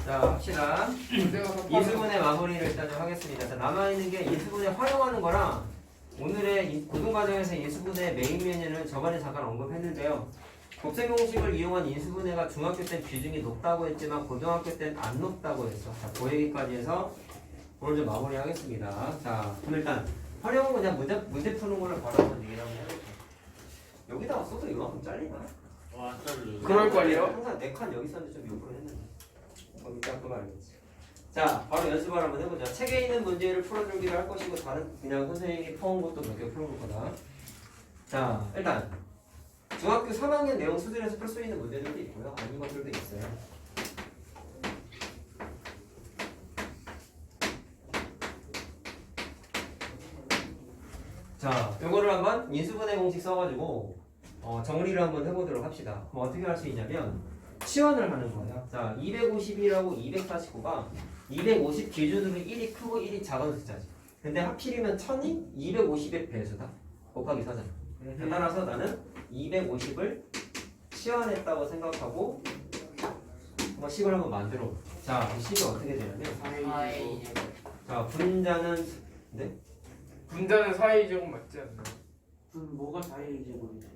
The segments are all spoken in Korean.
자, 합시다. 인수분해 마무리를 일단 좀 하겠습니다. 자, 남아있는 게 인수분해 활용하는 거랑 오늘의 고등과정에서 인수분해 메인 메뉴는 저번에 잠깐 언급했는데요. 곱셈 공식을 이용한 인수분해가 중학교 땐 비중이 높다고 했지만 고등학교 땐 안 높다고 했어. 자, 그 얘기까지 해서 오늘 좀 마무리하겠습니다. 자, 그럼 일단 활용은 그냥 문제 푸는 거를 바로 한번 얘기를 한번 해볼게요. 여기다가 써도 이만큼 잘리나? 와, 짤로. 그럴걸요? 항상 4칸 여기 있었는데 좀 욕을 했는데 거기 딱 그거 알겠지. 자, 바로 연습을 한번 해보자. 책에 있는 문제를 풀어주기로 할 것이고 다른 그냥 선생님이 퍼온 것도 몇 개 풀어볼 거다. 자, 일단 중학교 3학년 내용 수준에서 풀 수 있는 문제들도 있고요. 아닌 것들도 있어요. 자, 요거를 한번 인수분해 공식 써가지고 정리를 한번 해보도록 합시다. 그럼 어떻게 할 수 있냐면 치환을 하는 거예요. 자, 250이라고 249가 250 기준으로 1이 크고 1이 작은 숫자지. 근데 하필이면 1000이 250의 배수다. 곱하기 4잖아. 따라서 나는 250을 치환했다고 생각하고 한번 식을 한번 만들어 볼게. 자, 이 식이 어떻게 되냐면 자, 분자는 네? 분자는 4a제곱 맞지 않나요? 그럼 뭐가 4의 제곱이지?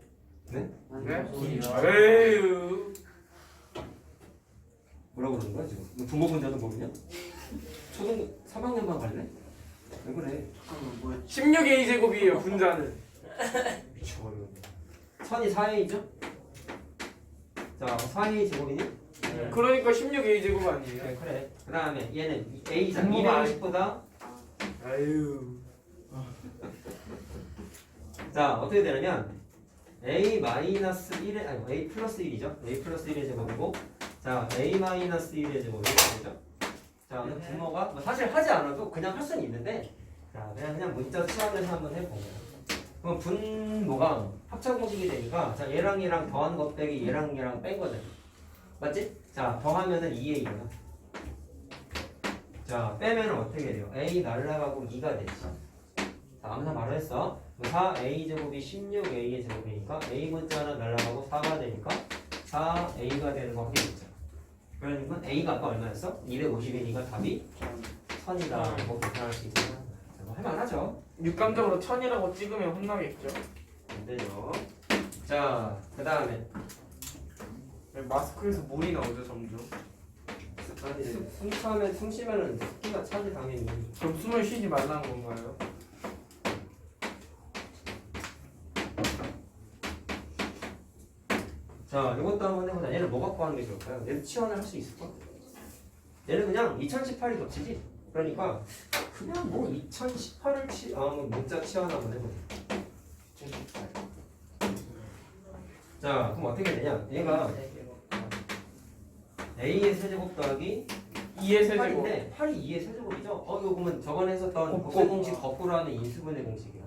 네? 네? 에휴. 뭐라고 그러는 거야 지금? 너 분모 분자도 모르냐? 초등 3학년만 갈래? 왜 그래? 잠깐만 뭐야? 16a 제곱이에요 분자는. 미쳐버려. 1000이 4a죠? 자, 4a 제곱이니? 그러니까 16a 제곱 아니에요? 네, 그래. 그 다음에 얘는 a잖아. 분모가 250보다 아유. 자, 어떻게 되냐면 a 마이너스 1의 아니 a 플러스 1이죠. a 플러스 1의 제곱이고 자, a 마이너스 1의 제곱이 되죠. 자, 오늘 분모가 뭐 사실 하지 않아도 그냥 할 수는 있는데 자, 그냥 문자 치환해서 한번 해보면 그럼 분모가 합차 공식이 되니까 자, 얘랑 얘랑 더한 것 빼기 얘랑 얘랑 뺀 거잖아. 맞지? 자, 더하면은 2a잖아. 자, 빼면은 어떻게 돼요? a 날라가고 2가 되지. 자, 아무나 바로 했어. 4a 제곱이 16a의 제곱이니까 a 문자 하나 날라가고 4가 되니까 4a가 되는 거 확인했죠. 그러니까 a가 아까 얼마였어? 250이니까 답이 1000이다. 뭐 계산할 수 있어요. 뭐 할만하죠? 육감적으로 1000이라고 찍으면 혼나겠죠? 안 되죠. 자, 그 다음에 마스크에서 물이 나오죠 점점. 아니 숨 쉬면은 습기가 차지 당연히. 그럼 숨을 쉬지 말라는 건가요? 자, 이것도 한번 해보자. 얘는 뭐 갖고 하는 게 좋을까요? 얘는 치환을 할 수 있을까? 얘는 그냥 2018이 겹치지? 그러니까 그냥 뭐 2018을 문자 치환 한번 해보자. 2018. 자, 그럼 어떻게 되냐? 얘가 a의 세제곱 더하기 2의 세제곱. 8인데 8이 2의 세제곱이죠? 이거 그러면 저번에 했었던 곱셈 공식 거꾸로 하는 인수분해 공식이야.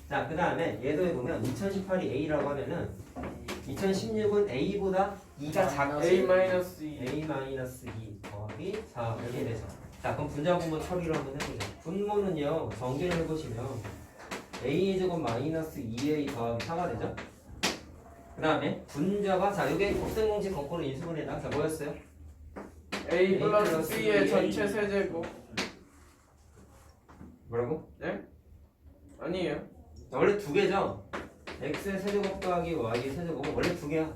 자, 그 다음에 얘도 해보면 2018이 a라고 하면은 2016은 a보다 2가 작지? a-2. a-2 더하기 4 이렇게 되죠. 자, 그럼 분자 분모 처리를 한번 해보자. 분모는요, 정리를 해보시면 a의 제곱 마이너스 2a 더하기 4가 되죠? 그 다음에 분자가 자, 이게 곱셈 공식 거꾸로 인수분해다. 자, 뭐였어요? a 플러스 b의 전체 세제곱. 뭐라고? 네? 아니에요. 자, 원래 두 개죠? x의 세제곱 더하기 y의 세제곱은 원래 두 개야.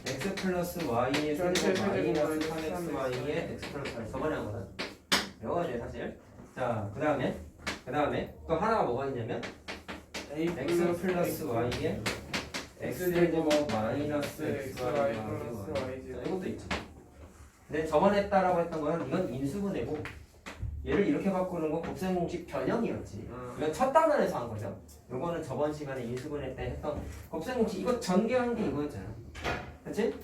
x 플러스 y의 전체 세제곱 마이너스 세제곱 3xy의 x 플러스 y 저번에 한 거다. 이거지 사실. 자, 그 다음에 또 하나가 뭐가 있냐면 x 플러스 y의 x 제곱 마이너스 xy 플러스 y 자, 이것도 있죠. 근데 저번에 했다라고 했던 거는 이건 인수분해고 얘를 이렇게 바꾸는 건 곱셈 공식 변형이었지. 이건 첫 단원에서 한 거죠. 요거는 저번 시간에 인수분해 때 했던 곱셈 공식 이거 전개한 게 이거였잖아. 그렇지?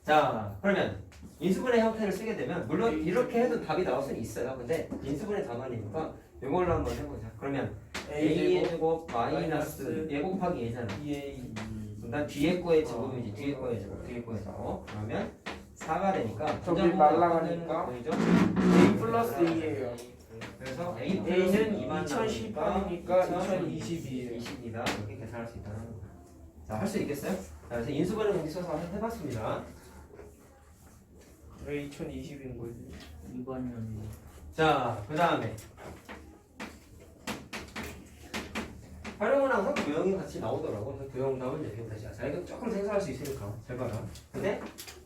자, 그러면 인수분해 형태를 쓰게 되면 물론 이렇게 해도 답이 나올 수는 있어요. 근데 인수분해 단원이니까 이걸로 한번 해보자. 그러면 a의 제곱 마이너스 얘 곱하기 얘잖아. 2a. 난 뒤에 거의 제곱이지. 뒤에 거의 제곱. 그러면 4가 되니까 저기 날라가니까 보이죠? a 플러스 2예요. 그래서 a a는 2만 2018이니까 2022예요. 20이다. 이렇게 계산할 수 있다는 거예요. 자, 할 수 있겠어요? 자, 그래서 인수분해 공식 써서 해봤습니다. 왜 2020인 거지? 이번 연도. 자, 그 다음에 활용은 항상 도형이 같이 나오더라고. 그래서 도형 나오면 얘기해 다시. 자, 이거 조금 생소할 수 있으니까 잘 봐라. 근데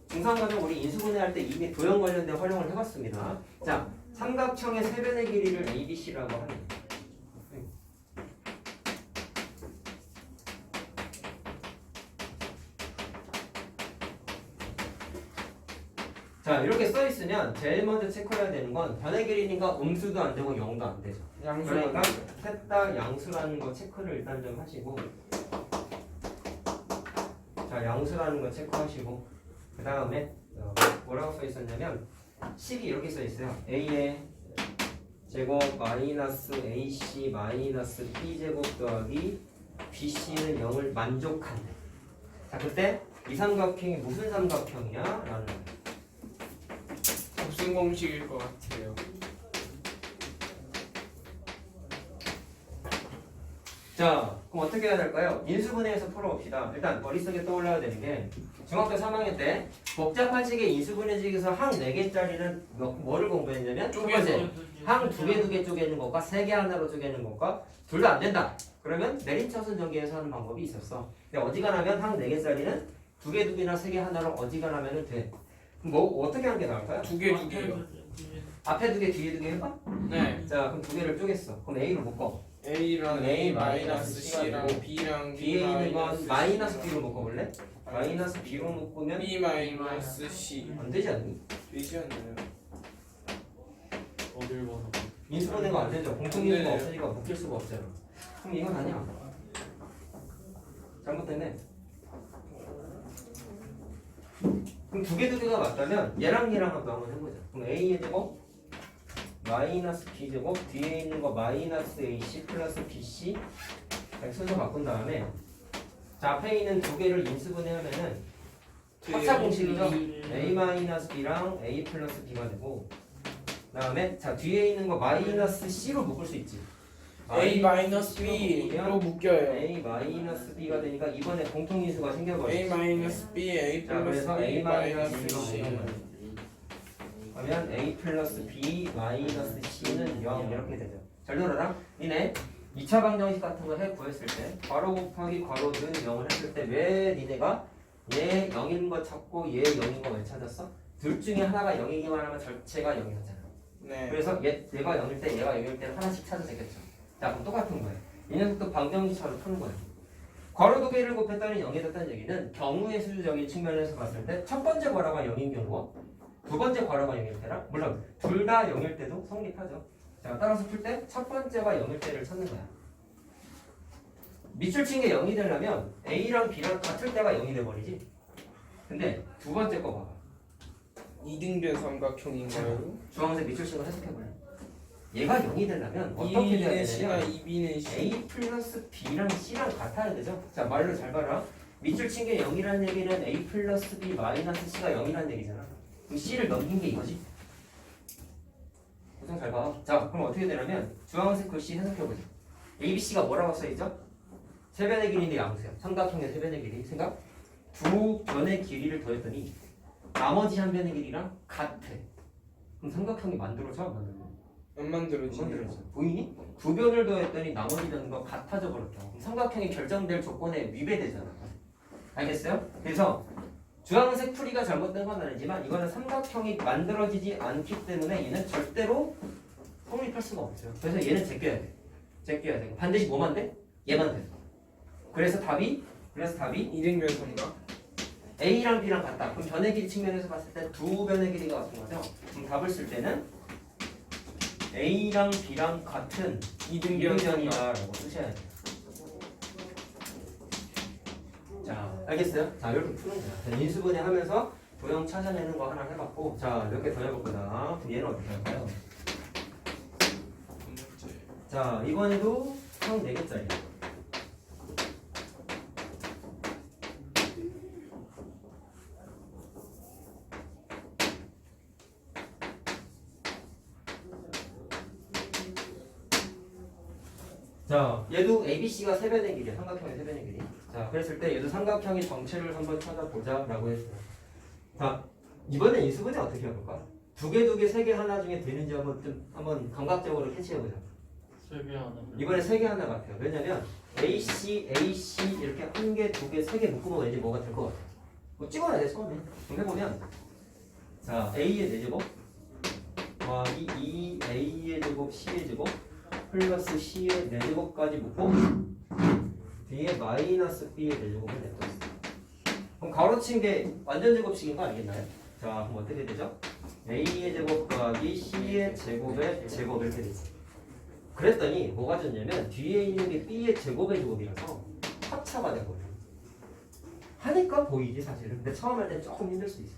중상과정 우리 인수분해 할 때 이미 도형 관련된 활용을 해봤습니다. 자, 삼각형의 세변의 길이를 ABC라고 하는. 자, 이렇게 써 있으면 제일 먼저 체크해야 되는 건 변의 길이니까 음수도 안 되고 0도 안 되죠. 그러니까 셋 다 양수라는 거 체크를 일단 좀 하시고, 자, 양수라는 거 체크하시고, 그 다음에 뭐라고 써 있었냐면 10이 이렇게 써 있어요. A의 제곱 마이너스 AC 마이너스 B 제곱 더하기 BC는 0을 만족한대. 자, 그때 이 삼각형이 무슨 삼각형이야? 라는 거예요. 무슨 공식일 것 같아요. 자, 그럼 어떻게 해야 될까요? 인수분해해서 풀어봅시다. 일단 머릿속에 떠올라야 되는 게 중학교 3학년 때 복잡한식의 인수분해식에서 항 4개짜리는 뭐를 공부했냐면 첫 번째, 항 2개 쪼개는 것과 3개 하나로 쪼개는 것과 둘 다 안 된다. 그러면 내림차순 전개해서 하는 방법이 있었어. 근데 어지간하면 항 4개짜리는 2개나 3개 하나로 어지간하면 돼. 그럼 뭐 어떻게 하는 게 나을까요? 두 개, 두 개요. 앞에 2개, 뒤에 2개 해봐? 네. 자, 그럼 2개를 쪼갰어. 그럼 A로 묶어. A랑 A A 마이너스 C랑 B랑 B 뒤에 있는 건 마이너스 마이너스 B로 묶어볼래? 마이너스 B로 묶으면 B 마이너스 C 안 되지 않니? 되지 않나요? 어딜 봐서. 인수분해가 안 되죠. 공통인수가 없으니까 묶일 수가 없잖아. 그럼 이건 아니야. 잘못됐네. 그럼 2개가 맞다면 얘랑 얘랑 한번 해보자. 그럼 A의 제곱 마이너스 B 제곱 뒤에 있는 거 마이너스 AC 플러스 BC 이렇게 순서 바꾼 다음에 자, 앞에 있는 2개를 인수분해하면은 합차 공식이죠. A 마이너스 B랑 A 플러스 B가 되고 그다음에 자 뒤에 있는 거 마이너스 C로 묶을 수 있지. A 마이너스 B로 묶여요. A 마이너스 B가 되니까 이번에 공통인수가 생겨버렸어. A 마이너스 B A 자, 플러스 그래서 B A 마이너스 마이너스 C 그러면 A 플러스 B 마이너스 C는 0 이렇게 되죠. 잘 들어라. 니네 2차 방정식 같은 거 해 구했을 때 괄호 곱하기 괄호 는 0을 했을 때 왜 니네가 얘 0인 거 찾고 얘 0인 거 왜 찾았어? 둘 중에 하나가 0이기만 하면 전체가 0이었잖아. 네. 그래서 얘가 0일 때 얘가 0일 때는 하나씩 찾아도 되겠죠. 자, 그럼 똑같은 거예요. 이 녀석도 방정식처럼 푸는 거예요. 괄호 2개를 곱했더니 0이 됐다는 얘기는 경우의 수적인 측면에서 봤을 때 첫 번째 괄호가 0인 경우와 두 번째 괄호가 0일 때랑 물론 둘 다 0일 때도 성립하죠. 자, 따라서 풀 때 첫 번째가 0일 때를 찾는 거야. 밑줄 친 게 0이 되려면 A랑 B랑 같을 때가 0이 돼버리지. 근데 두 번째 거 봐봐. 이등변 삼각형인가요? 주황색 밑줄 친 거 해석해볼래? 얘가 0이 되려면 어떻게 돼야 2B는 C가 되냐면 2B는 C A 플러스 B랑 C랑 같아야 되죠. 자, 말로 잘 봐라. 밑줄 친 게 0이라는 얘기는 A 플러스 B 마이너스 C가 0이라는 얘기잖아. 그럼 C를 넘긴 게 이거지. 고생 잘 봐. 자, 그럼 어떻게 되냐면 주황색 글씨 해석해보자. ABC가 뭐라고 써있죠? 세변의 길이인데 양수야. 삼각형의 세변의 길이. 생각? 두 변의 길이를 더했더니 나머지 한 변의 길이랑 같아. 그럼 삼각형이 만들어져? 안 만들어져? 안 만들어지네요. 만들어져. 보이니? 두 변을 더했더니 나머지 변과 같아져 버렸다. 그럼 삼각형이 결정될 조건에 위배되잖아. 알겠어요? 그래서 주황색 풀이가 잘못된 건 아니지만 이거는 삼각형이 만들어지지 않기 때문에 얘는 절대로 성립할 수가 없어요. 그래서 얘는 제껴야 돼. 제껴야 돼. 반드시 뭐만 돼? 얘만 돼. 그래서 답이 이등변 삼각 A랑 B랑 같다. 그럼 변의 길이 측면에서 봤을 때 두 변의 길이가 같은 거죠. 그럼 답을 쓸 때는 A랑 B랑 같은 이등변 삼각 이등변이다라고 쓰셔야 돼요. 자, 알겠어요? 자, 이렇게 푸는 거야. 자, 인수분해 하면서 도형 찾아내는 거 하나 해봤고, 자, 몇 개 더 해볼 거다. 그럼 얘는 어떻게 할까요? 자, 이번에도 형 4개짜리. 자, 얘도 ABC가 세변의 길이야. 삼각형의 세변의 길이. 자, 그랬을 때 얘도 삼각형의 정체를 한번 찾아보자 라고 했어요. 자, 이번엔 인수분해 어떻게 해볼까? 두 개, 세 개 하나 중에 되는지 한번 감각적으로 캐치해보자. 세개 하나. 이번에 세 개 하나 같아요. 왜냐면 AC 이렇게 한 개, 두 개, 세 개 묶으면 왠지 뭐가 될 것 같아. 뭐 찍어야 돼 처음에. 그럼 해보면 자 A의 4제곱 더하기 2A의 제곱 C의 제곱 플러스 C의 4제곱까지 묶고 뒤에 마이너스 B의 4제곱을 냅뒀어. 그럼 가로친 게 완전 제곱식인 거 알겠나요? 자 그럼 어떻게 되죠? A의 제곱 더하기 C의 제곱의 제곱 이렇게 되지. 그랬더니 뭐가 좋냐면 뒤에 있는 게 B의 제곱의 제곱이라서 합차가 되거든요. 하니까 보이지 사실은. 근데 처음 할 때 조금 힘들 수 있어.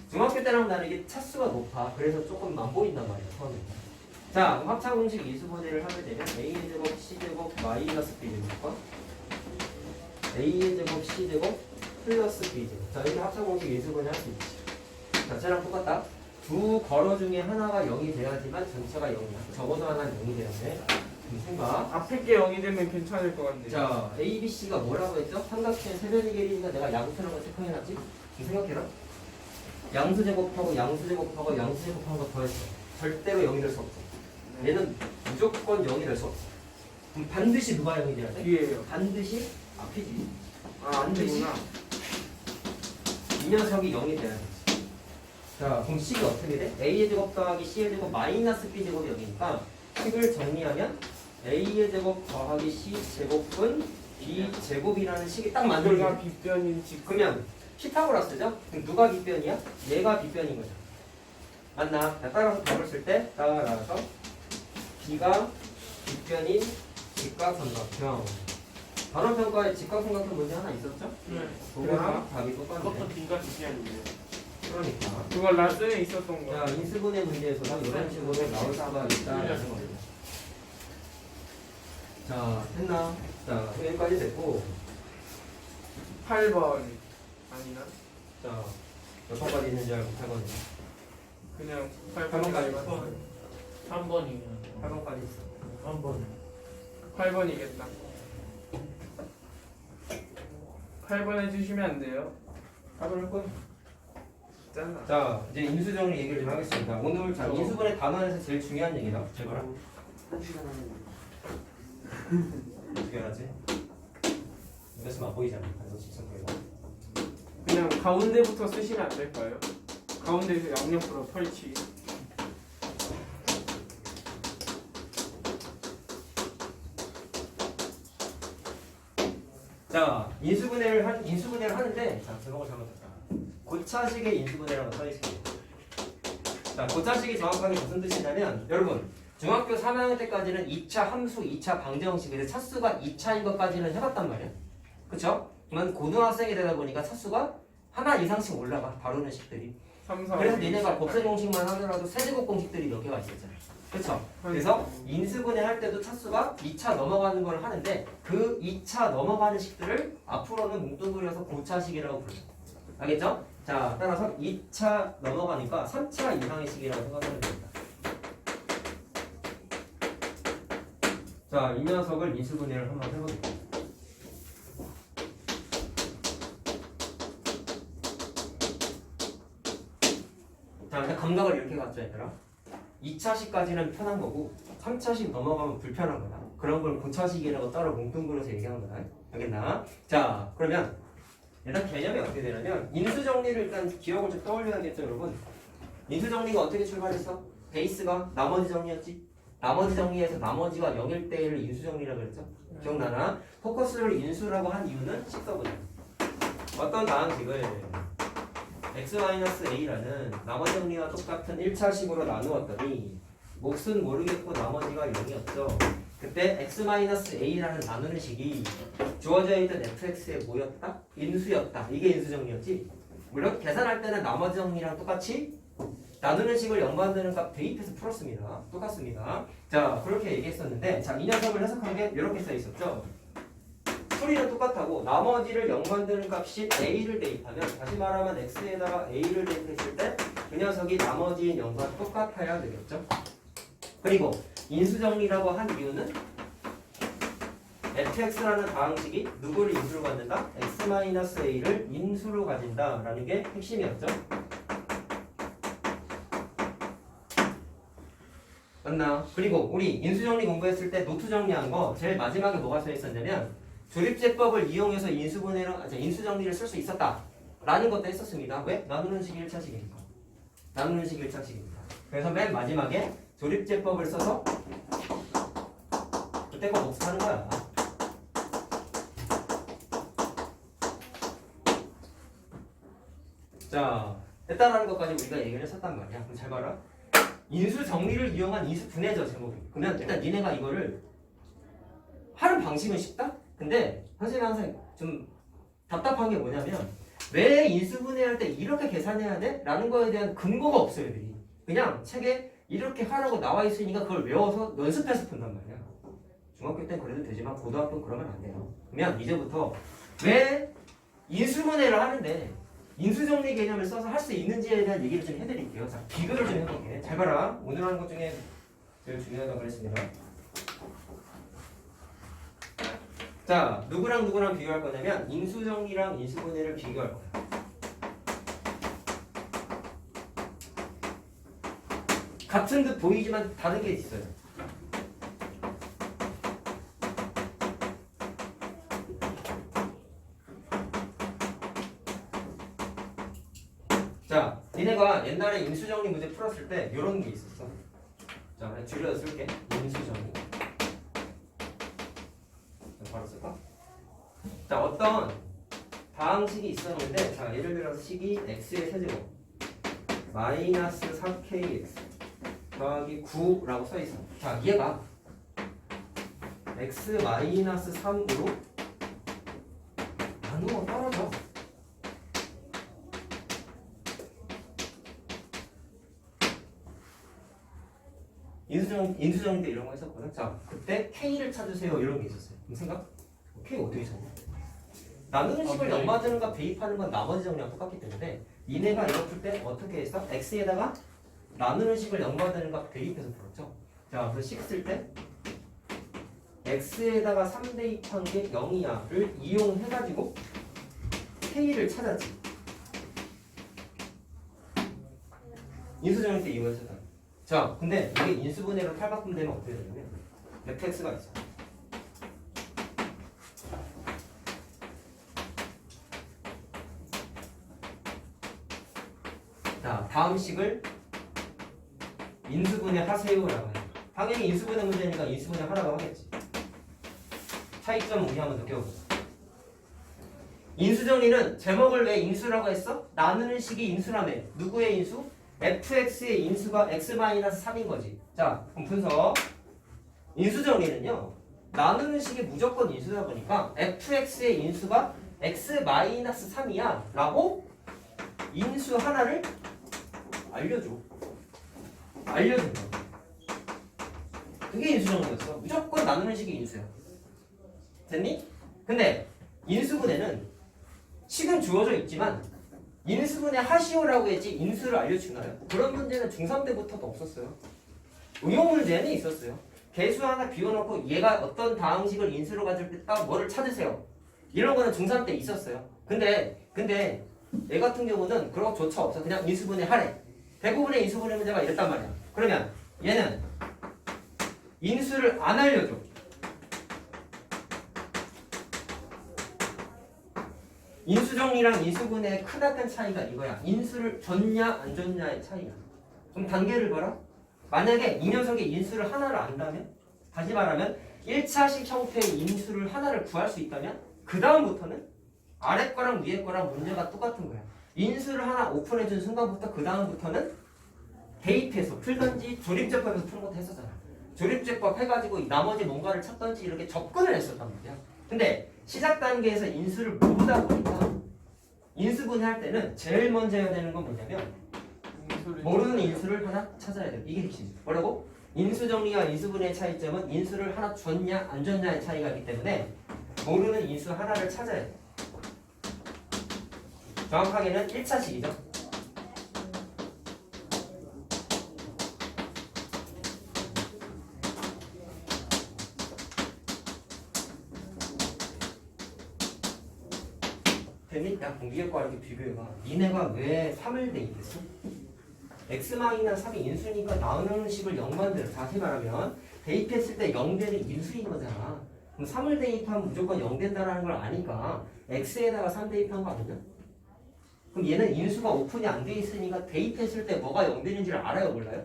중학교 때랑 다르게 차수가 높아. 그래서 조금 안 보인단 말이야 처음에. 자 그럼 합차 공식 이수분해를 하게 되면 A의 제곱 C제곱 마이너스 B제곱과 A의 제곱 C제곱 플러스 B제곱. 자 이렇게 합차 공식 이수분해 할 수 있지. 자체랑 똑같다. 두 괄호 중에 하나가 0이 돼야지만 전체가 0이야. 적어도 하나는 0이 돼야 돼. 생각. 앞에 게 0이 되면 괜찮을 것 같네요. 자, A, B, C가 뭐라고 했죠? 삼각형의 세변의 길이니까 내가 양수라는 걸 체크해놨지? 생각해라. 양수 제곱하고 양수 제곱하고 양수 제곱하는 거 더했어. 절대로 0이 될 수 없어. 얘는 무조건 0이 될 수 없어. 그럼 반드시 누가 0이 돼야 돼? 뒤에요. 반드시 앞이지. 아, 반드시 안되구나. 이 녀석이 0이 돼야 돼. 자, 그럼 C가 어떻게 돼? A의 제곱 더하기 C의 제곱 마이너스 B 제곱이 0이니까 식을 정리하면 A의 제곱 더하기 C 제곱은 B 제곱이라는 식이 딱 만들어져. 이거가 빗변인 집. 그러면 피타고라스죠? 그럼 누가 빗변이야? 얘가 빗변인 거죠. 맞나? 자, 따라서 답을 쓸 때 따라서 B가 빗변인 직각삼각형. 단원평가에 직각삼각형 문제 하나 있었죠? 네. 그거랑 답이 똑같네. 그것도 빈가 비슷한데. 그러니까. 그거 라슨에 있었던 거. 자, 인수분해 문제에서도 이런 식으로 나올 수가 있다라는 거예요. 자, 됐나? 자, 여기까지 됐고. 8번 아니나? 자, 몇 번까지 있는지 알고 8번이요. 그냥 8번까지 3번이면. 8번까지 있어. 3번. 8번이겠다. 8번 해주시면 안 돼요? 8번 할 거야. 짠나. 자, 이제 인수정리 얘기를 좀 하겠습니다. 오늘 자, 인수분해 단원에서 제일 중요한 얘기다. 제거라. 한 시간 하는 어떻게 하지? 이것은 안 보이잖아. 그래서 직선 보이고. 그냥 가운데부터 쓰시면 안 될까요? 가운데에서 양옆으로 펼치기. 자, 인수분해를 하는데, 자, 제목을 잘못했다. 고차식의 인수분해라고 써 있습니다. 자, 고차식이 정확하게 무슨 뜻이냐면, 여러분, 중학교 3학년 때까지는 2차 함수, 2차 방정식인데 차수가 2차인 것까지는 해봤단 말이야. 그쵸? 그러면 고등학생이 되다 보니까 차수가 하나 이상씩 올라가, 다루는 식들이. 3, 4, 그래서 니네가 법세 공식만 하더라도 세제곱 공식들이 몇 개가 있었잖아. 그쵸? 그래서 인수분해 할 때도 차수가 2차 넘어가는 걸 하는데 그 2차 넘어가는 식들을 앞으로는 뭉뚱그려서 고차식이라고 부르죠. 알겠죠? 자, 따라서 2차 넘어가니까 3차 이상의 식이라고 생각하면 됩니다. 자, 이 녀석을 인수분해를 한번 해보겠습니다. 자, 그냥 감각을 이렇게 갖자 얘들아. 2차식까지는 편한 거고 3차식 넘어가면 불편한 거다. 그런 걸 고차식이라고 따로 뭉뚱그려서 얘기하는 거다. 알겠나? 자, 그러면 일단 개념이 어떻게 되냐면 인수정리를 일단 기억을 좀 떠올려야겠죠, 여러분. 인수정리가 어떻게 출발했어? 베이스가 나머지 정리였지? 나머지 정리에서 나머지가 0일 때를 인수정리라고 그랬죠? 기억나나? 포커스를 인수라고 한 이유는 식서보자. 어떤 다항식을 x-a라는 나머지 정리와 똑같은 1차식으로 나누었더니 몫은 모르겠고 나머지가 0이었죠. 그때 x-a라는 나누는 식이 주어져 있던 fx의 뭐였다? 인수였다. 이게 인수정리였지. 물론 계산할 때는 나머지 정리랑 똑같이 나누는 식을 0 만드는 값 대입해서 풀었습니다. 똑같습니다. 자, 그렇게 얘기했었는데, 자, 이 녀석을 해석한 게 이렇게 써 있었죠. 풀이는 똑같하고 나머지를 0 만드는 값이 a를 대입하면, 다시 말하면 x에다가 a를 대입했을 때 그 녀석이 나머지인 0과 똑같아야 되겠죠. 그리고 인수정리라고 한 이유는 fx라는 다항식이 누구를 인수로 갖는다? x-a를 인수로 가진다라는 게 핵심이었죠. 맞나? 그리고 우리 인수정리 공부했을 때 노트 정리한 거 제일 마지막에 뭐가 써 있었냐면 조립제법을 이용해서 인수정리를 쓸 수 있었다 라는 것도 했었습니다. 왜? 나누는 식이 1차식이니까. 나누는 식이 1차식입니다. 그래서 맨 마지막에 조립제법을 써서 그때 거 복습하는 거야. 자, 됐다라는 것까지 우리가 얘기를 했었단 말이야. 그럼 잘 봐라. 인수 정리를 이용한 인수 분해죠, 제목이. 그러면 일단 니네가 이거를 하는 방식은 쉽다? 근데 선생님이 항상 좀 답답한 게 뭐냐면 왜 인수 분해할 때 이렇게 계산해야 돼? 라는 거에 대한 근거가 없어요, 애들이. 그냥 책에 이렇게 하라고 나와 있으니까 그걸 외워서 연습해서 푼단 말이야. 중학교 때는 그래도 되지만 고등학교는 그러면 안 돼요. 그러면 이제부터 왜 인수 분해를 하는데 인수정리 개념을 써서 할 수 있는지에 대한 얘기를 좀 해드릴게요. 자, 비교를 좀 해볼게. 잘 봐라. 오늘 하는 것 중에 제일 중요하다고 그랬습니다. 자, 누구랑 누구랑 비교할 거냐면 인수정리랑 인수분해를 비교할 거야. 같은 듯 보이지만 다른 게 있어요. 자, 니네가 옛날에 인수정리 문제 풀었을 때 이런 게 있었어. 자, 그냥 줄여서 쓸게. 인수정리. 자, 바로 쓸까? 자, 어떤 다항식이 있었는데, 자, 예를 들어서 식이 x의 세제곱 마이너스 4kx 더하기 9라고 써 있어. 자, 얘가 x 마이너스 3으로 나누어 떨어져. 인수정리 때 이런 거 했었거든. 자, 그때 K를 찾으세요. 이런 게 있었어요. 그럼 생각? K 어떻게 찾냐? 나누는 식을 연마드는 거 대입하는 건 나머지 정리랑 똑같기 때문에 니네가 이거 풀 때 어떻게 했어? X에다가 나누는 식을 연마드는 거 대입해서 풀었죠. 자, 그래서 식 쓸 때 X에다가 3 대입한 게 0이야를 이용해가지고 K를 찾았지. 인수정리 때 이용했었다. 자, 근데 이게 인수분해로 탈바꿈되면 어떻게 되냐면 fx가 있어. 자, 다음 식을 인수분해 하세요라고 해. 당연히 인수분해 문제니까 인수분해 하라고 하겠지. 차이점 우리 한번 느껴보자. 인수정리는 제목을 왜 인수라고 했어? 나누는 식이 인수라며. 누구의 인수? fx의 인수가 x-3인 거지. 자, 그럼 분석. 인수정리는요, 나누는 식이 무조건 인수다 보니까 fx의 인수가 x-3이야 라고 인수 하나를 알려줘. 알려준 거. 그게 인수정리였어. 무조건 나누는 식이 인수야. 됐니? 근데 인수분해는 식은 주어져 있지만 인수분해 하시오라고 했지 인수를 알려주나요? 그런 문제는 중3 때부터도 없었어요. 응용 문제는 있었어요. 개수 하나 비워놓고 얘가 어떤 다항식을 인수로 가질 때 딱 뭐를 찾으세요. 이런 거는 중3 때 있었어요. 근데 얘 같은 경우는 그런 거조차 없어. 그냥 인수분해 하래. 대부분의 인수분해 문제가 이랬단 말이야. 그러면 얘는 인수를 안 알려줘. 인수정리랑 인수분해의 크나큰 차이가 이거야. 인수를 줬냐 안 줬냐의 차이야. 그럼 단계를 봐라. 만약에 이 녀석의 인수를 하나를 안다면, 다시 말하면 1차식 형태의 인수를 하나를 구할 수 있다면 그 다음부터는 아래 거랑 위에 거랑 문제가 똑같은 거야. 인수를 하나 오픈해준 순간부터 그 다음부터는 대입해서 풀던지 조립제법에서 푸는 것도 했었잖아. 조립제법 해가지고 나머지 뭔가를 찾던지 이렇게 접근을 했었단 말이야. 근데 시작 단계에서 인수를 모르다 보니까 인수분해할 때는 제일 먼저 해야 되는 건 뭐냐면 모르는 인수를 하나 찾아야 돼. 이게 핵심이야. 뭐라고? 인수정리와 인수분해의 차이점은 인수를 하나 줬냐 안 줬냐의 차이가 있기 때문에 모르는 인수 하나를 찾아야 돼. 정확하게는 1차식이죠. 야, 공기계과 이렇게 비교해봐. 니네가 왜 3을 대입했어? x-3이 인수니까 나오는 식을 0 만들어. 다시 말하면 대입했을 때 0 되는 인수인 거잖아. 그럼 3을 대입하면 무조건 0 된다는 걸 아니까 x에다가 3 대입한 거 아니냐? 그럼 얘는 인수가 오픈이 안 돼 있으니까 대입했을 때 뭐가 0 되는지를 알아요, 몰라요?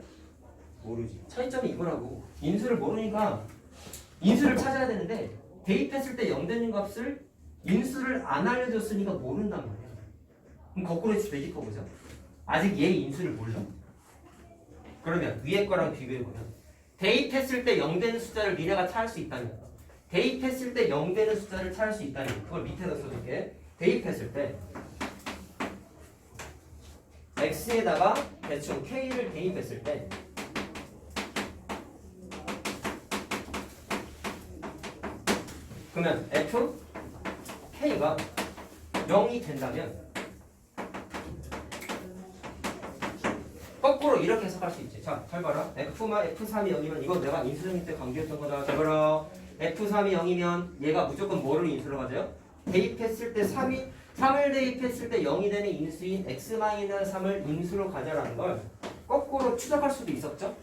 모르지. 차이점이 이거라고. 인수를 모르니까 인수를 찾아야 되는데 대입했을 때 0 되는 값을 인수를 안 알려줬으니까 모른단 말이야. 그럼 거꾸로 해서 되짚어보자. 아직 얘 인수를 몰라. 그러면 위에 거랑 비교해보면 대입했을 때 0 되는 숫자를 니네가 찾을 수 있다면, 대입했을 때 0 되는 숫자를 찾을 수 있다면, 그걸 밑에다 써줄게. 대입했을 때 x에다가 대충 k를 대입했을 때 그러면 f k가 0이 된다면 거꾸로 이렇게 해석할 수 있지. 자, 잘 봐라. F3이 0이면 이거 내가 인수정리 때 강조했던 거다. 잘 봐라. F3이 0이면 얘가 무조건 뭐를 인수로 가져요? 대입했을 때 3을 대입했을 때 0이 되는 인수인 x-3을 인수로 가져라는 걸 거꾸로 추적할 수도 있었죠.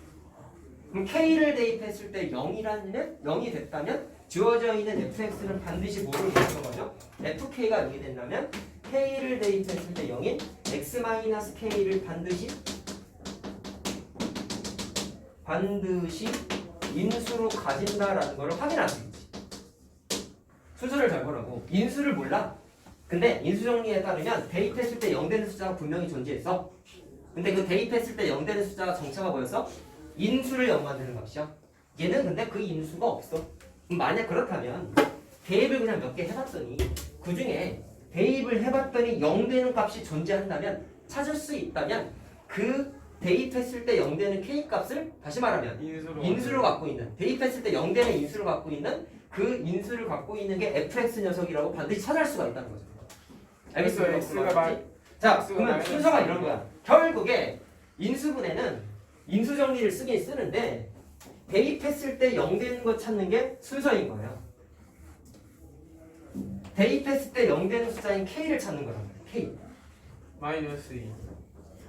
그럼 K를 대입했을 때 0이 됐다면 주어져 있는 fx는 반드시 뭐를 인수로 가죠? fk가 0이 된다면 K를 대입했을 때 0인 x-k를 반드시 인수로 가진다라는 걸 확인할 수 있지. 순서를 잘 보라고. 인수를 몰라. 근데 인수 정리에 따르면 대입했을 때 0 되는 숫자가 분명히 존재했어. 근데 그 대입했을 때 0 되는 숫자가 정체가 뭐였어? 인수를 0 만드는 값이야. 얘는 근데 그 인수가 없어. 만약 그렇다면 대입을 그냥 몇 개 해봤더니 그 중에 대입을 해봤더니 0 되는 값이 존재한다면, 찾을 수 있다면 그 대입했을 때 0 되는 k 값을 다시 말하면 인수로 갖고 있는, 대입했을 때 0 되는 인수를 갖고 있는 그 인수를 갖고 있는 게 fx 녀석이라고 반드시 찾을 수가 있다는 거죠. 알겠어요? 자, 그러면 순서가 이런 거야. 결국에 인수분해는 인수 정리를 쓰긴 쓰는데 대입했을 때 0 되는 거 찾는 게 순서인 거예요. 대입했을 때 0 되는 숫자인 k를 찾는 거란 말이에요. k. 마이너스 2.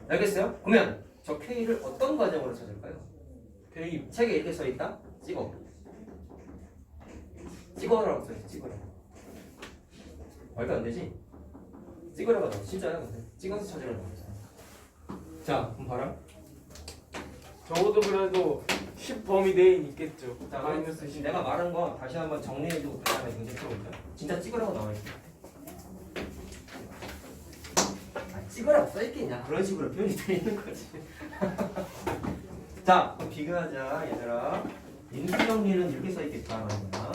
알겠어요? 그러면 저 k를 어떤 과정으로 찾을까요? 대입. 책에 이렇게 써 있다. 찍어. 찍어라고 써 있어. 찍어라. 말도 안 되지? 찍으라고 나와. 진짜야 근데. 찍어서 찾으라고 나와. 자, 그럼 봐라. 적어도 그래도 10 범위 내에 있겠죠. 자, 마이너스 10. 내가 말한 거 다시 한번 정리해주고 다음에 문제 풀어보자. 진짜 찍으라고 나와 있어. 찍으라고 써있겠냐? 그런 식으로 표현이 되어 있는 거지. 자, 그럼 비교하자, 얘들아. 인수 정리는 이렇게 써있겠다라는 거야.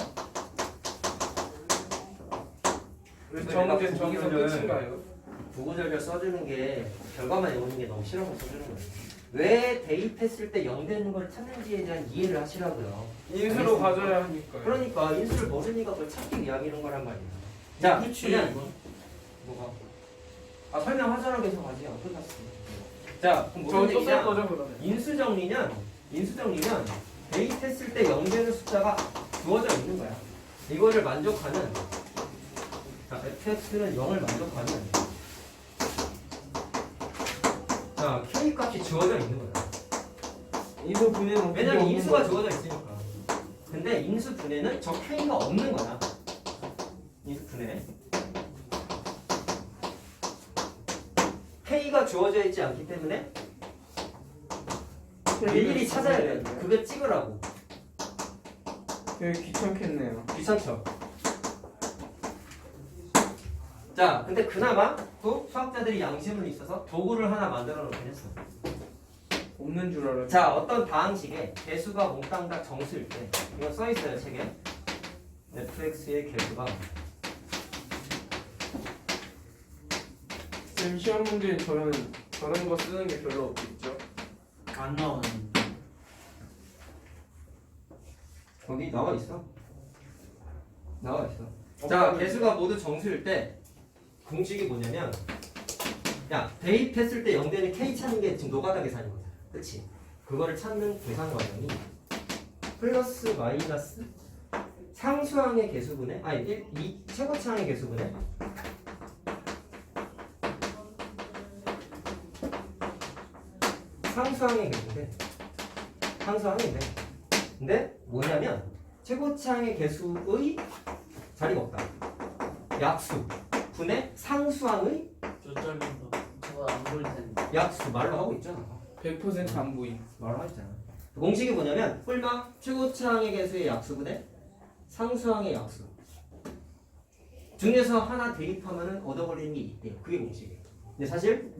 정제 저기서 끝인가요? 구구절절 써주는 게 결과만 외우는 게 너무 싫어서 써주는 거예요. 왜 대입했을 때 0 되는 걸 찾는지에 대한 이해를 하시라고요. 인수로 가져야 하니까요. 그러니까 인수를 모르니까 그걸 찾기 위함이란 거란 말이야. 자, 그치. 그냥 뭐가? 아, 설명하자라고 해서 가지. 끝났어. 자, 그럼 무슨 저또 쓸 얘기냐? 거죠 그러면? 인수 정리는 대입했을 때 0 되는 숫자가 주어져 있는 거야. 이거를 만족하는, 자, fx는 0을 만족하는, 자, k 값이 주어져 있는 거야. 인수 분해는 왜냐면 인수가 주어져 있으니까. 근데 인수 분해는 저 k가 없는 거야. 인수 분해. k가 주어져 있지 않기 때문에 일일이 찾아야 돼. 그게 찍으라고. 되게 귀찮겠네요. 귀찮죠? 자, 근데 그나마 또 수학자들이 양심은 있어서 도구를 하나 만들어 놓긴 했어. 없는 줄 알았어요. 자, 어떤 방식에 개수가 몽땅 다 정수일 때, 이거 써 있어요 책에. fx의 개수가 지금 시험 문제에 저는 저런 거 쓰는 게 별로 없겠죠. 안 나오는데. 거기 나와 있어. 나와 있어. 자, 개수가 모두 정수일 때 공식이 뭐냐면, 야, 대입했을 때 0 되는 k 찾는 게 지금 노가다 계산인 거야. 그치? 그거를 찾는 계산 과정이 플러스 마이너스 상수항의 개수분의, 아니, 이 최고차항의 개수분의 상수항의 개수인데 상수항인데 근데 뭐냐면 최고차항의 개수의 자리가 없다. 약수 분의 상수항의 저 잘린다. 저거 안 보일 텐데. 약수 말로 하고 있잖아. 100%안 보임. 말로 하고 있잖아. 공식이 뭐냐면 뿔마 최고차항의 개수의 약수분의 상수항의 약수 중에서 하나 대입하면은 얻어버리는 게 있대요. 그게 공식이에요. 근데 사실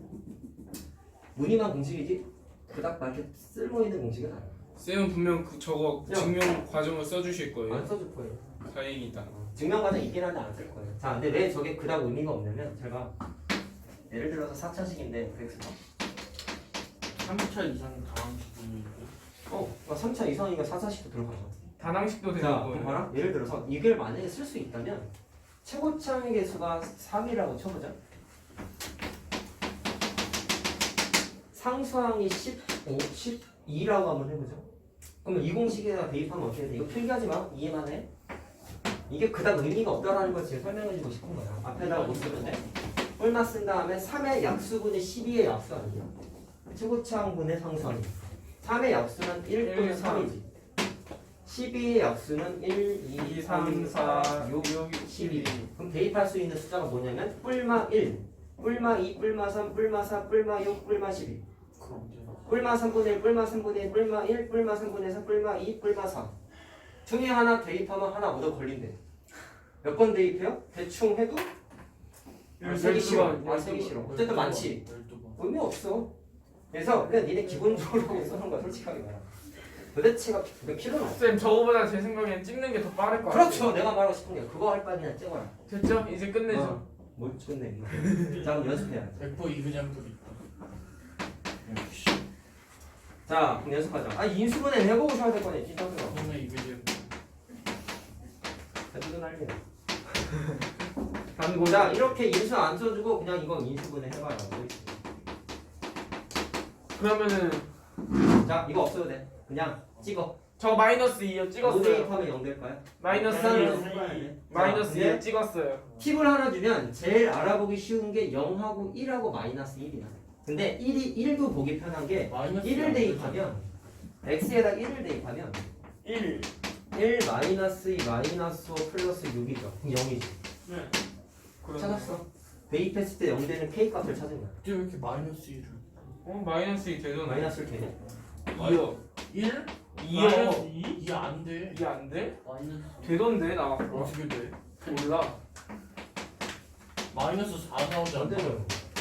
무늬만 공식이지 그닥 그렇게 쓸모있는 공식은 아니야. 쌤은 분명 저거 야. 증명 과정을 써주실 거예요. 안 써줄 거예요. 다행이다. 증명 과정 있긴 한데 안 쓸 거예요. 자, 근데 왜 저게 그닥 의미가 없냐면 제가 예를 들어서 4차식인데 백스가 3차 이상 다항식이 3차 이상이니까 4차식도 들어가죠. 단항식도 되는 자, 그럼 거예요. 봐라. 예를 들어서 이걸 만약에 쓸 수 있다면 최고차항의 개수가 3이라고 쳐보자. 상수항이 15, 12라고 한번 해보죠. 그러면 이 공식에다 대입하면 어떻게 돼? 이거 필기하지 마. 이해만 해. 이게 그닥 의미가 없다라는 걸 지금 설명해주고 싶은 거야. 앞에다가 못 쓰면 돼. 뿔마 쓴 다음에 3의 약수분의 12의 약수 아니야? 최고차항분의 상수항이 3의 약수는 1 또는 3이지 12의 약수는 1, 2, 3, 4, 6, 12 그럼 대입할 수 있는 숫자가 뭐냐면 뿔마 1, 뿔마 2, 뿔마 3, 뿔마 4, 뿔마 6, 뿔마 12 그럼 이제 뿔마 3분의 1, 뿔마 3분의 1, 뿔마 1, 뿔마 3분의 4, 뿔마 2, 뿔마 4 중에 하나 대입하면 하나 얻어 걸린대. 몇 번 대입해요? 대충 해도 세기 싫어. 세기 싫어. 어쨌든 많지. 12번. 의미 없어. 그래서 그냥 니네 기본적으로 써놓은 거야. 솔직하게 말하면. 도대체가 몇 필요는 없어. 쌤 저거보다 제 생각엔 찍는 게 더 빠를 것 같아요. 그렇죠. 내가 말하고 싶은 게 그거 할 바에 그냥 찍어라. 됐죠? 이제 끝내죠. 뭘 끝내. 자 그럼 연습해야 돼. 100% 이그냥도 있다. 자 그럼 연습하자. 아 인수분해 해보고 셔야 될 거네. 찐따스가. 처음에 이그냥 해주든 할게. 단고. 자 이렇게 인수 안 써주고 그냥 이거 인수분해 해봐요. 그러면은 자 이거 없어도 돼. 그냥 찍어. 저 마이너스 2요 찍었어요. 대입하면 0 될까요? 마이너스 계산을 2. 해봐야 돼. 마이너스 자, 2 찍었어요. 팁을 하나 주면 제일 알아보기 쉬운 게 0하고 1하고 마이너스 1이야. 근데 1도 보기 편한 게 마이너스 1을 대입하면 x에다 1을 대입하면 1. 1 마이너스 2 마이너스 5 플러스 6이죠. 그럼 0이지. 네. 찾았어. 대입했을 때 0 되는 k 값을 찾은 거야. 근데 왜 이렇게 마이너스 1을? 마이너스 2 되잖아요. 마이너스를 되냐? 2요. 1? 2요. 2? 2 안 돼. 이게 안 돼? 마이너스. 되던데 나 앞으로. 어떻게 돼? 몰라. 마이너스 4 나오잖아. 안 되잖아.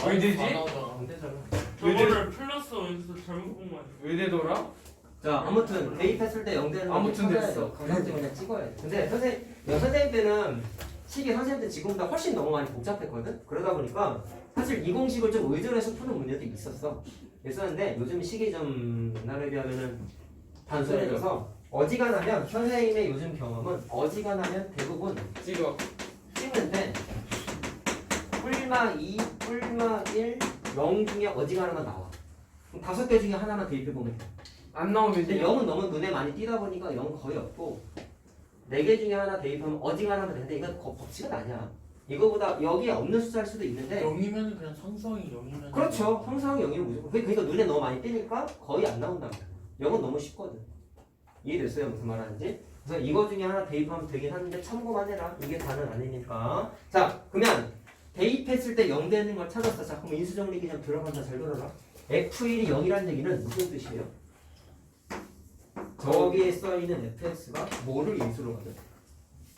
왜 되지? 4 나오잖아. 안 되잖아. 저거를 플러스 여기서 잘못 본 거 아니야? 왜 되더라? 자 아무튼 대입했을 때 0 되는 거 아무튼 됐어. 강강증 그냥 찍어야 돼. 근데 선생님 때는 식이 선생님 때 지금보다 훨씬 너무 많이 복잡했거든. 그러다 보니까 사실 이 공식을 좀 의존해서 푸는 문제도 있었는데 요즘 식이 좀 옛날에 비하면은 단순해져서 어지간하면 선생님의 요즘 경험은 어지간하면 대부분 찍는데 뿔마 2, 뿔마 1, 0 중에 어지간하면 나와. 그럼 5개 중에 하나만 대입해보면 돼. 안 나오면 근데 이제 0은 너무 눈에 많이 띄다 보니까 0 거의 없고 4개 중에 하나 대입하면 어지간하면 되는데 이건 법칙은 아니야. 이거보다 여기에 없는 숫자일 수도 있는데 0이면 그냥 상수항이 0이면 그렇죠. 항상 0이면 무조건. 그러니까 눈에 너무 많이 띄니까 거의 안 나온단 말이야. 0은 너무 쉽거든. 이해됐어요? 무슨 말하는지? 그래서 이거 중에 하나 대입하면 되긴 하는데 참고만 해라. 이게 다는 아니니까. 자, 그러면 대입했을 때 0 되는 걸 찾았어. 자, 그럼 인수정리 개념 들어간다. 잘 들어라. F1이 0이라는 얘기는 무슨 뜻이에요? 저기에 써있는 fx가 뭐를 인수로 가죠?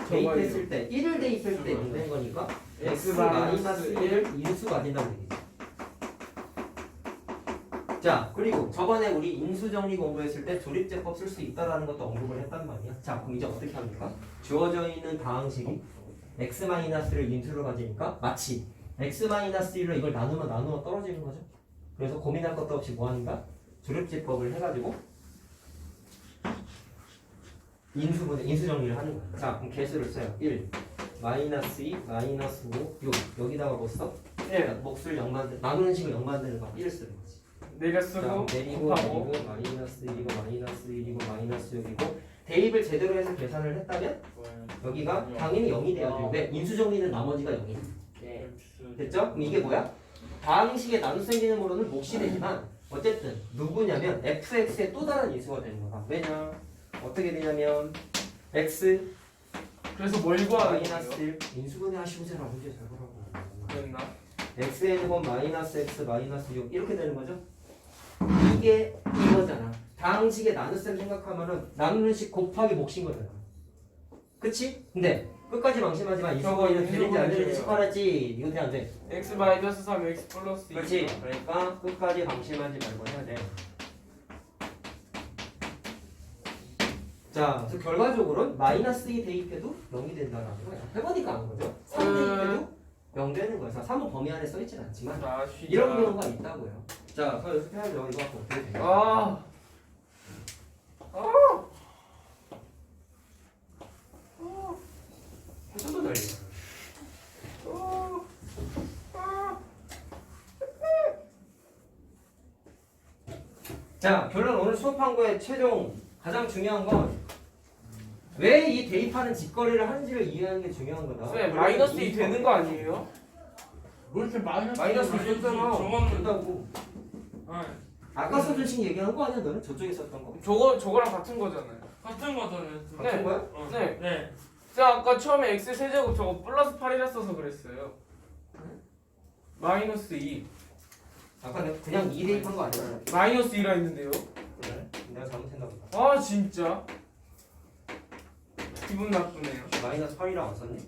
대입했을 때 1을 대입했을 때 0 된 거니까 x 마이너스 1을 인수가 된다는 얘기죠. 자 그리고 저번에 우리 인수정리 공부했을 때 조립제법 쓸 수 있다라는 것도 언급을 했단 말이야. 자 그럼 이제 어떻게 합니까? 주어져 있는 다항식이 x-를 인수로 가지니까 마치 x-1로 이걸 나누면 떨어지는 거죠. 그래서 고민할 것도 없이 뭐하는가? 조립제법을 해가지고 인수정리를 하는 거야. 자 그럼 개수를 써요. 1, 마이너스 2, 마이너스 5, 6 여기다가 뭐 써? 몫을 0 만들 나누는 식을 0 만드는 거 1을 쓰는 거지. 내가 자, 쓰고 내리고 곱하고 내리고 마이너스 1이고 마이너스 1이고 마이너스 6이고 대입을 제대로 해서 계산을 했다면 여기가 당연히 0이 돼야죠. 왜? 인수정리는 나머지가 0이야. 됐죠? 그럼 이게 뭐야? 다항식의 나눗셈 개념으로는 몫이 되지만 어쨌든 누구냐면 fx의 또 다른 인수가 되는 거다. 왜냐? 어떻게 되냐면 x 그래서 뭘 구하는 마이너스 거예요? 1 인수분해 하시고잖아. 문제 잘 보라고. 그랬나? x의 제곱 마이너스 x 마이너스 6 이렇게 되는 거죠. 이게 이거잖아. 다항식의 나눗셈 생각하면은 나누는 식 곱하기 몫인 거잖아. 그치? 근데 끝까지 방심하지만 저거 인수분해는 되는지 안 되는지 인수분해예요. 습관하지. 이거 돼 안 돼? x 마이너스 3 x 플러스 2. 그렇지. 그러니까 끝까지 방심하지 말고 해야 돼. 자, 그래서 결과적으로는 마이너스 2 대입해도 0이 된다라는 거야. 해보니까 아는 거죠. 3 대입해도 0 되는 거야. 3은 범위 안에 써있진 않지만 아, 쉬자. 이런 경우가 있다고요. 자, 그럼 연습해야죠. 이거 갖고 어떻게 돼요? 아. 해줘도 달려. 자, 결론 오늘 수업한 거의 최종 가장 중요한 건 왜 이 대입하는 직거래를 하는지를 이해하는 게 중요한 거다. 쌤, 마이너스 2 되는 거 아니에요? 뭘 이렇게 마이너스 마이너스 마이너스 있었잖아. 정확히. 된다고. 아, 아까 써준 식 얘기한 거 아니야? 너는 저쪽에 썼던 거. 저거랑 같은 거잖아요. 같은 거잖아요. 같은 거야? 어. 네. 네. 제가 아까 처음에 x 세제곱 저거 플러스 8이라 써서 그랬어요. 마이너스 2. 아까 내가 그냥 2 대입한 거 아니야? 마이너스 2라 했는데요. 그래? 내가 잘못했나 보다. 아 진짜. 기분 나쁘네요. 마이너스 8이라고 안 썼니?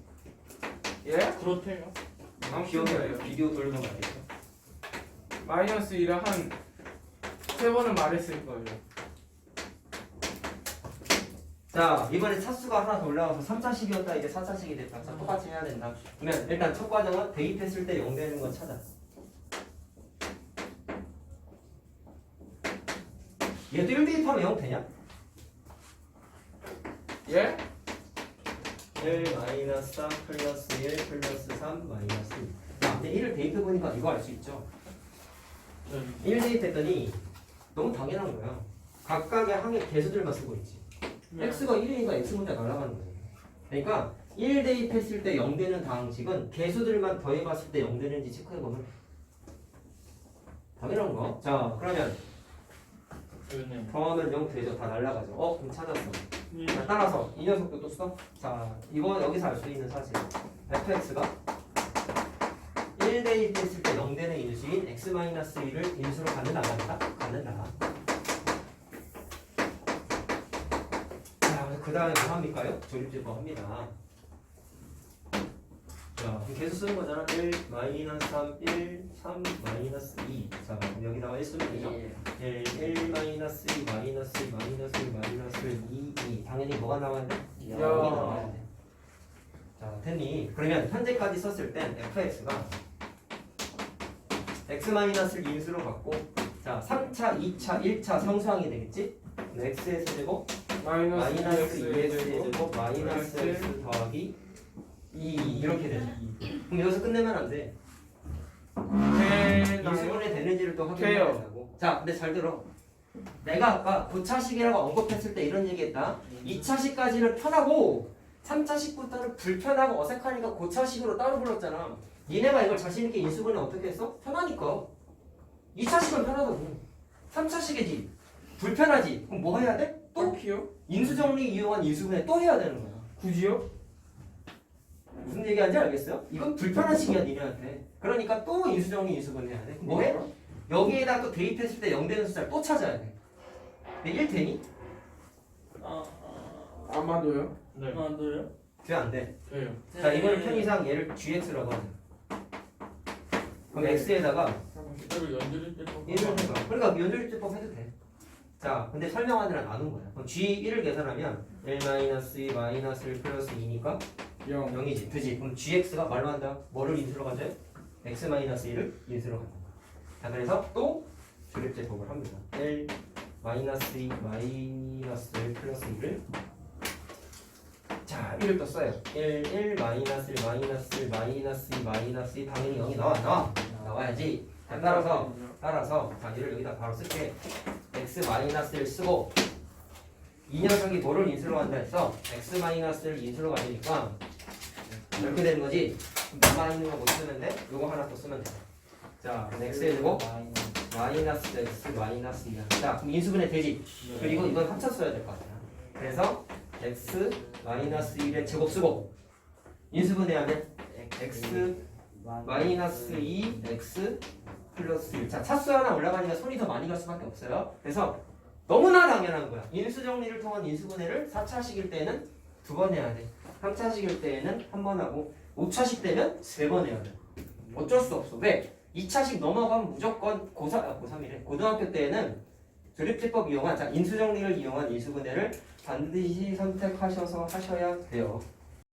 예? 그렇대요. 기억이 나요. 비디오 돌리고 말이죠. 마이너스 2라 한 3번은 말했을 거예요. 자, 이번에 차수가 하나 더 올라가서 3차식이었다 이제 4차식이 됐다. 자, 똑같이 해야 된다. 그러면 일단 첫 과정은 대입했을 때 0 되는 거 찾아. 얘도 1 대입하면 0 되냐? 예? 1 마이너스 3 플러스 1 플러스 3 마이너스 2. 자, 근데 1을 대입해보니까 이거 알 수 있죠. 1 대입했더니 너무 당연한 거야. 각각의 항의 개수들만 쓰고 있지. x가 1이니까 x 문자 날아가는 거예요. 그러니까 1 대입했을 때 0 되는 다항식은 개수들만 더해봤을 때 0 되는지 체크해보면 당연한 거. 자, 그러면 그러네. 더하면 0 되죠. 다 날아가죠. 그럼 찾았어. 예. 자, 따라서 이 녀석도 또 써. 자, 이거 여기서 알 수 있는 사실. fx가 1 대입했을 때 0 되는 인수인 x-1을 인수로 갖는다 안 갖는다? 갖는다. 자, 그 다음에 뭐 합니까요? 조립제법 합니다. 자, 계속 쓰는 거잖아. 1, 마이너스 3, 1, 3, 마이너스 2. 자, 그럼 여기다가 1 쓰면 되죠? 1, 마이너스 2, 마이너스 2, 마이너스 1, 마이너스 2, 2. 당연히 뭐가 나와야 돼? 0이 나와야 돼. 자, 됐니? 그러면 현재까지 썼을 땐 fx가 x-를 인수로 갖고 자, 3차, 2차, 1차 상수항이 되겠지? x의 세제곱 마이너스 2x의 제곱 마이너스 x 더하기 2 이렇게 되죠. 그럼 여기서 끝내면 안 돼. 인수분해 되는지를 또 확인해야 돼요. 된다고. 자, 근데 잘 들어. 내가 아까 고차식이라고 언급했을 때 이런 얘기했다. 2차식까지는 편하고 3차식부터는 불편하고 어색하니까 고차식으로 따로 불렀잖아. 니네가 이걸 자신있게 인수분해 어떻게 했어? 편하니까. 2차식은 편하다고. 3차식이지. 불편하지. 그럼 뭐 해야 돼? 또 키요? 인수정리 이용한 인수분해 또 해야 되는 거야. 굳이요? 무슨 얘기하는지 알겠어요? 이건 불편한 식이야 니네한테. 그러니까 또 인수정리 인수분해 해야 돼. 그럼 뭐 해? 여기에다 또 대입했을 때 0 되는 숫자를 또 찾아야 돼. 근데 1 되니? 아마도요. 네. 안 돼요? 돼 안 돼? 돼요. 자, 이거는 편의상 얘를 gx라고 하자. 그럼 x에다가 이대로 연결일 때 1을 해봐. 그러니까 연결집법 해도 돼. 자, 근데 설명하느라 나눈 거야. 그럼 g1을 계산하면 1-2 마이너스 1 플러스 2니까 0. 0이지. 그지? 그럼 gx가 말로 한다. 뭐를 인수로 가져요? x-1을 인수로 간다. 자, 그래서 또 조립제법을 합니다. 1 마이너스 2 마이너스 1 플러스 2를 자, 1을 또 써요. 1 마이너스 1 마이너스 1 마이너스 2 마이너스 2 당연히 0이 나와야지. 자, 따라서 자, 얘를 여기다 바로 쓸게. x-를 쓰고 이 녀석이 뭐를 인수로 간다 했어? x-를 인수로 가니까 이렇게 되는 거지. 남아있는 거 못 쓰면 돼? 요거 하나 더 쓰면 돼. 자, x의 제곱 마이너스 x 마이너스 2야. 자, 그럼 인수분해 되지? 그리고 이건 합쳐 써야 될 것 같아요. 그래서 x 마이너스 1의 제곱 쓰고 인수분해하면 x 마이너스 2 x 플러스 1. 자, 차수 하나 올라가니까 손이 더 많이 갈 수밖에 없어요. 그래서 너무나 당연한 거야. 인수 정리를 통한 인수분해를 4차식일 때는 2번 해야 돼. 3차식일 때는 1번 하고 5차식 되면 3번 해야 돼. 어쩔 수 없어. 왜? 2차식 넘어가면 무조건 고3이래. 고등학교 때는 조립제법 이용한, 자, 인수정리를 이용한 인수분해를 반드시 선택하셔서 하셔야 돼요.